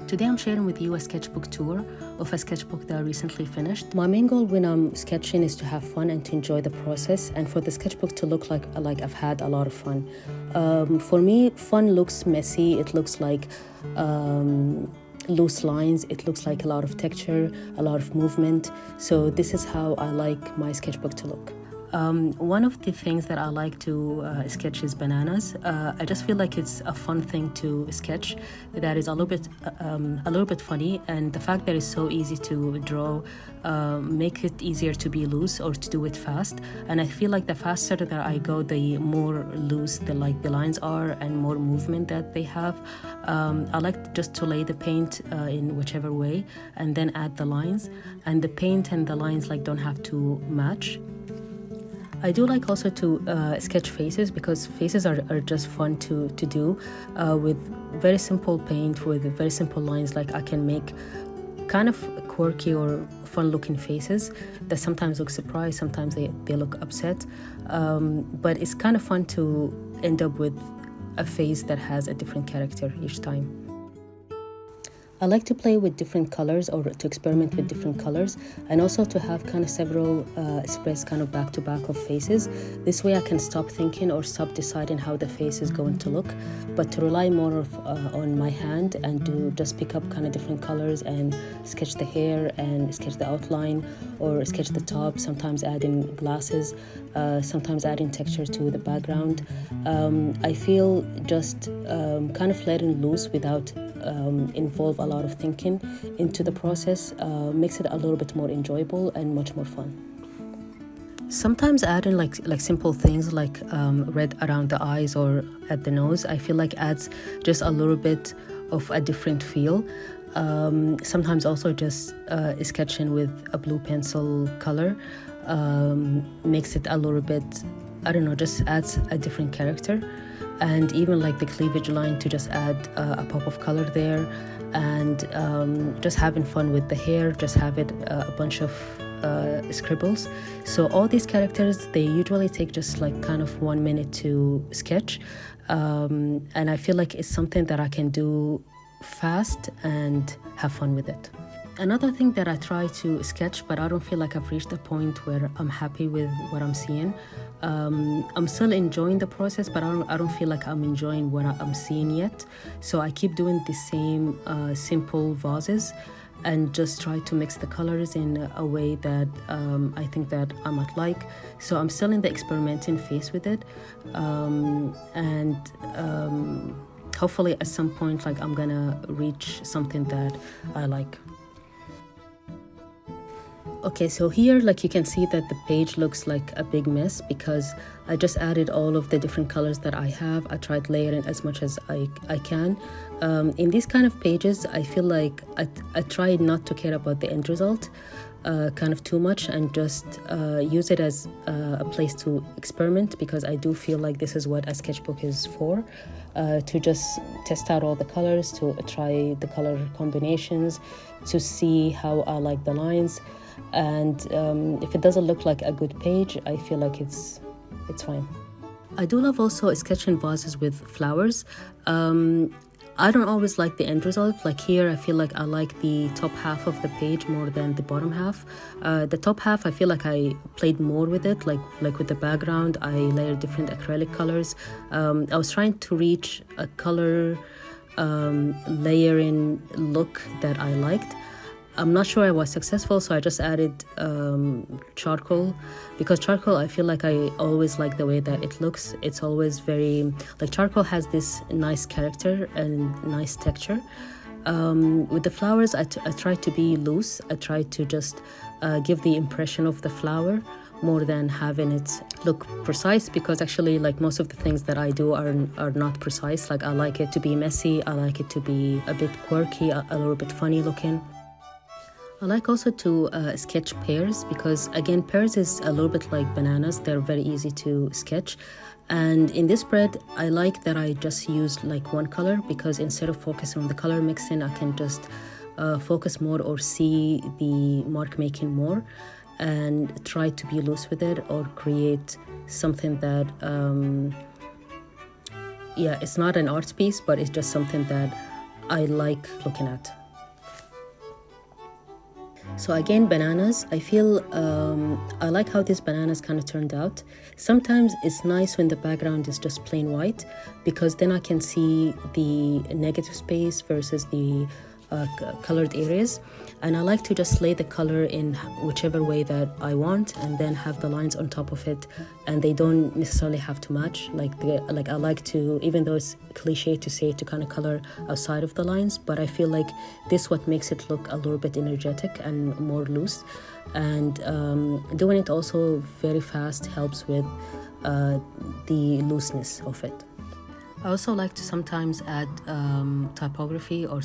Today I'm sharing with you a sketchbook tour of a sketchbook that I recently finished. My main goal when I'm sketching is to have fun and to enjoy the process, and for the sketchbook to look like I've had a lot of fun. For me, fun looks messy. It looks like loose lines. It looks like a lot of texture, a lot of movement. So this is how I like my sketchbook to look. One of the things that I like to sketch is bananas. I just feel like it's a fun thing to sketch that is a little bit funny, and the fact that it's so easy to draw make it easier to be loose or to do it fast. And I feel like the faster that I go, the more loose the lines are and more movement that they have. I like just to lay the paint in whichever way and then add the lines, and the paint and the lines don't have to match. I do like also to sketch faces, because faces are just fun to do with very simple paint, with very simple lines. Like I can make kind of quirky or fun looking faces that sometimes look surprised, sometimes they look upset, but it's kind of fun to end up with a face that has a different character each time. I like to play with different colors, or to experiment with different colors, and also to have kind of several spreads kind of back to back of faces. This way I can stop thinking or stop deciding how the face is going to look, but to rely more on my hand and to just pick up kind of different colors and sketch the hair and sketch the outline or sketch the top, sometimes adding glasses, sometimes adding texture to the background. I feel just kind of letting loose without involve a lot of thinking into the process makes it a little bit more enjoyable and much more fun. Sometimes adding like simple things like red around the eyes or at the nose, I feel like adds just a little bit of a different feel. Sometimes also just sketching with a blue pencil color makes it a little bit, I don't know, just adds a different character. And even like the cleavage line, to just add a pop of color there, and just having fun with the hair, just have it a bunch of scribbles. So all these characters, they usually take just like kind of 1 minute to sketch, and I feel like it's something that I can do fast and have fun with it. Another thing that I try to sketch, but I don't feel like I've reached a point where I'm happy with what I'm seeing. I'm still enjoying the process, but I don't feel like I'm enjoying what I'm seeing yet. So I keep doing the same simple vases and just try to mix the colors in a way that I think that I might like. So I'm still in the experimenting phase with it, and hopefully at some point I'm gonna reach something that I like. Okay, so here you can see that the page looks like a big mess because I just added all of the different colors that I have. I tried layering as much as I can. In these kind of pages, I feel like I try not to care about the end result kind of too much, and just use it as a place to experiment, because I do feel like this is what a sketchbook is for, to just test out all the colors, to try the color combinations, to see how I like the lines. And if it doesn't look like a good page, I feel like it's fine. I do love also sketching vases with flowers. I don't always like the end result. Like here, I feel like I like the top half of the page more than the bottom half. The top half, I feel like I played more with it, like with the background. I layered different acrylic colors. I was trying to reach a color layering look that I liked. I'm not sure I was successful, so I just added charcoal, because charcoal, I feel like I always like the way that it looks. It's always very, charcoal has this nice character and nice texture. With the flowers, I try to be loose. I try to just give the impression of the flower more than having it look precise, because actually most of the things that I do are not precise. I like it to be messy. I like it to be a bit quirky, a little bit funny looking. I like also to sketch pears, because again, pears is a little bit like bananas. They're very easy to sketch. And in this spread, I like that I just used one color, because instead of focusing on the color mixing, I can just focus more or see the mark making more and try to be loose with it, or create something that, it's not an art piece, but it's just something that I like looking at. So again, bananas. I feel I like how these bananas kind of turned out. Sometimes it's nice when the background is just plain white, because then I can see the negative space versus the colored areas. And I like to just lay the color in whichever way that I want, and then have the lines on top of it, and they don't necessarily have to match. Like I like to, even though it's cliche to say, to kind of color outside of the lines, but I feel like this what makes it look a little bit energetic and more loose. And doing it also very fast helps with the looseness of it. I also like to sometimes add typography, or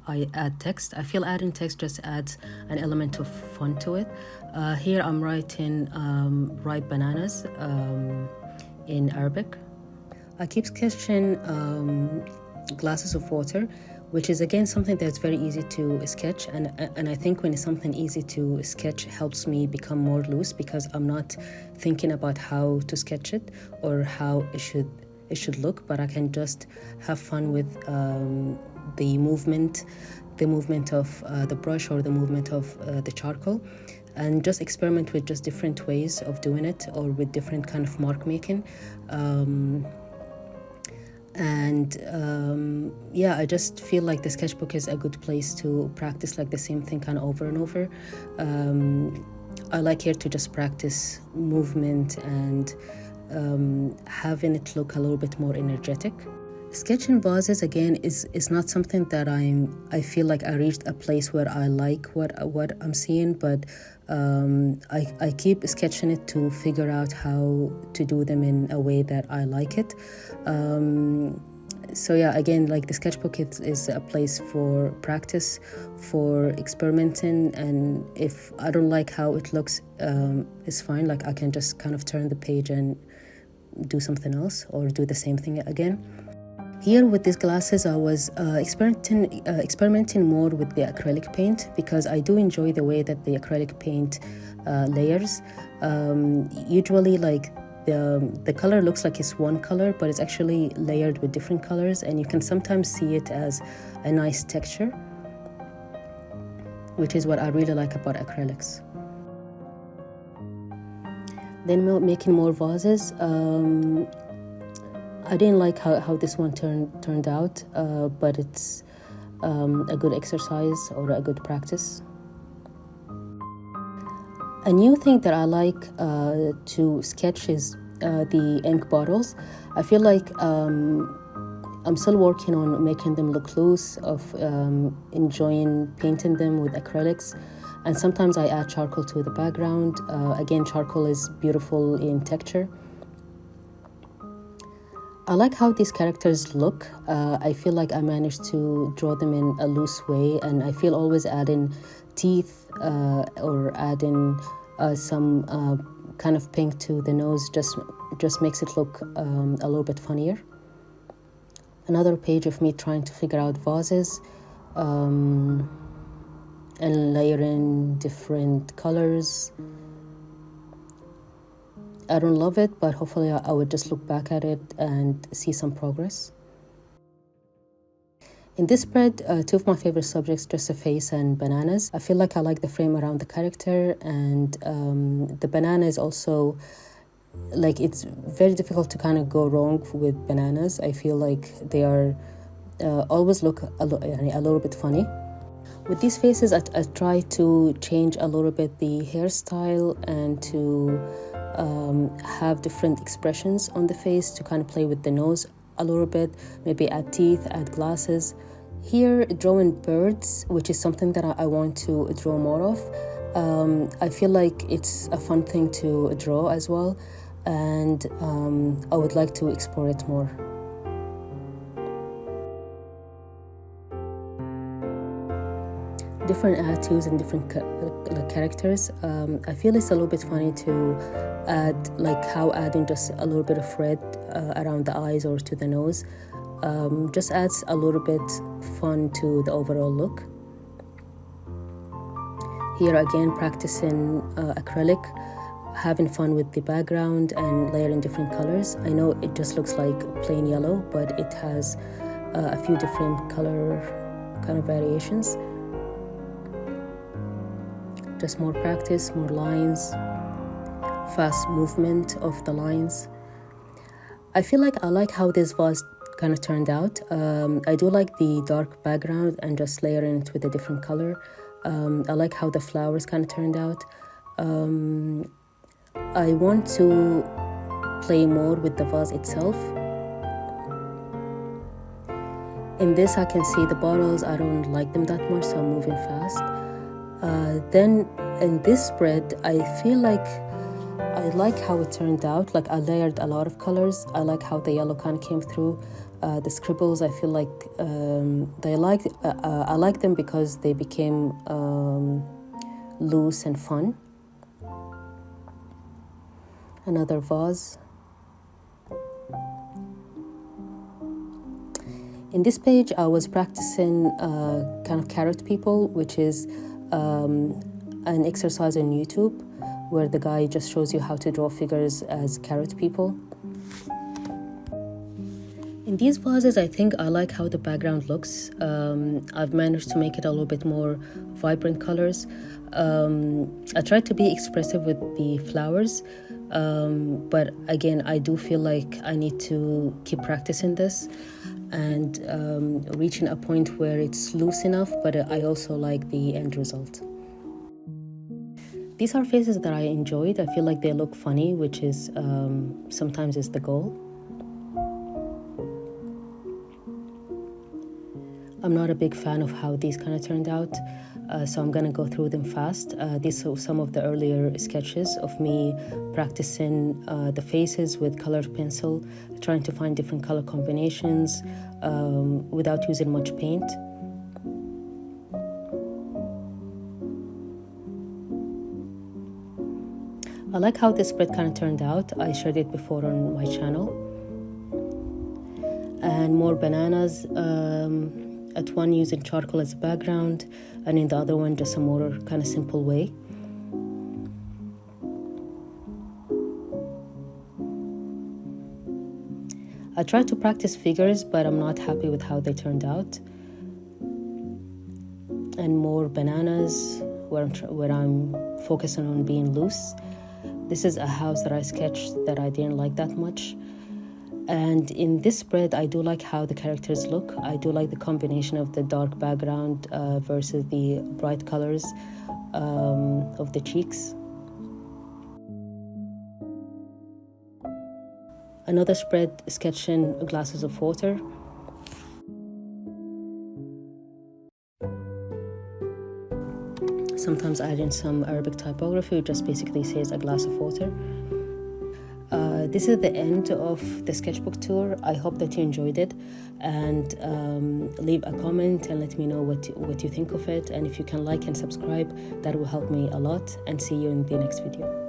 I add text. I feel adding text just adds an element of fun to it. Here I'm writing ripe bananas in Arabic. I keep sketching glasses of water, which is again something that's very easy to sketch, and I think when it's something easy to sketch helps me become more loose, because I'm not thinking about how to sketch it or how it should look, but I can just have fun with the movement of the brush, or the movement of the charcoal, and just experiment with just different ways of doing it, or with different kind of mark making. Yeah, I just feel like the sketchbook is a good place to practice like the same thing kind of over and over. I like here to just practice movement and having it look a little bit more energetic. Sketching vases again is not something that I feel like I reached a place where I like what I'm seeing, but I keep sketching it to figure out how to do them in a way that I like it. So yeah, again, like the sketchbook is a place for practice, for experimenting, and if I don't like how it looks, it's fine. Like I can just kind of turn the page and do something else, or do the same thing again. Here with these glasses, I was experimenting more with the acrylic paint, because I do enjoy the way that the acrylic paint layers. Usually, like the color looks like it's one color, but it's actually layered with different colors, and you can sometimes see it as a nice texture, which is what I really like about acrylics. Then making more vases. I didn't like how this one turned out, but it's a good exercise or a good practice. A new thing that I like to sketch is the ink bottles. I feel like I'm still working on making them look loose, of enjoying painting them with acrylics. And sometimes I add charcoal to the background. Again, charcoal is beautiful in texture. I like how these characters look. I feel like I managed to draw them in a loose way, and I feel always adding teeth or adding some kind of pink to the nose just makes it look a little bit funnier. Another page of me trying to figure out vases and layering different colors. I don't love it, but hopefully I would just look back at it and see some progress. In this spread, two of my favorite subjects, just a face and bananas. I feel like I like the frame around the character, and the banana is also, like, it's very difficult to kind of go wrong with bananas. I feel like they are always look a little bit funny. With these faces, I try to change a little bit the hairstyle and to have different expressions on the face, to kind of play with the nose a little bit, maybe add teeth, add glasses. Here, drawing birds, which is something that I want to draw more of. I feel like it's a fun thing to draw as well, and I would like to explore it more. Different attitudes and different characters. I feel it's a little bit funny to add, like how adding just a little bit of red around the eyes or to the nose just adds a little bit fun to the overall look. Here again, practicing acrylic, having fun with the background and layering different colors. I know it just looks like plain yellow, but it has a few different color kind of variations. Just more practice, more lines, fast movement of the lines. I feel like I like how this vase kind of turned out. I do like the dark background and just layering it with a different color. I like how the flowers kind of turned out. I want to play more with the vase itself. In this I can see the bottles, I don't like them that much, so I'm moving fast. Then in this spread, I feel like I like how it turned out. Like I layered a lot of colors. I like how the yellow kind of came through. The scribbles, I feel like I like them because they became loose and fun. Another vase. In this page, I was practicing kind of carrot people, which is an exercise on YouTube where the guy just shows you how to draw figures as carrot people. In these vases, I think I like how the background looks. I've managed to make it a little bit more vibrant colors. I tried to be expressive with the flowers, but again, I do feel like I need to keep practicing this and reaching a point where it's loose enough, but I also like the end result. These are faces that I enjoyed. I feel like they look funny, which is sometimes is the goal. I'm not a big fan of how these kind of turned out, so I'm gonna go through them fast. These are some of the earlier sketches of me practicing the faces with colored pencil, trying to find different color combinations without using much paint. I like how this spread kind of turned out. I shared it before on my channel. And more bananas. At one using charcoal as a background, and in the other one just a more kind of simple way. I tried to practice figures, but I'm not happy with how they turned out. And more bananas where I'm focusing on being loose. This is a house that I sketched that I didn't like that much. And in this spread, I do like how the characters look. I do like the combination of the dark background versus the bright colors of the cheeks. Another spread sketching glasses of water. Sometimes I add in some Arabic typography, which just basically says a glass of water. This is the end of the sketchbook tour. I hope that you enjoyed it, and leave a comment and let me know what you think of it. And if you can like and subscribe, that will help me a lot. And see you in the next video.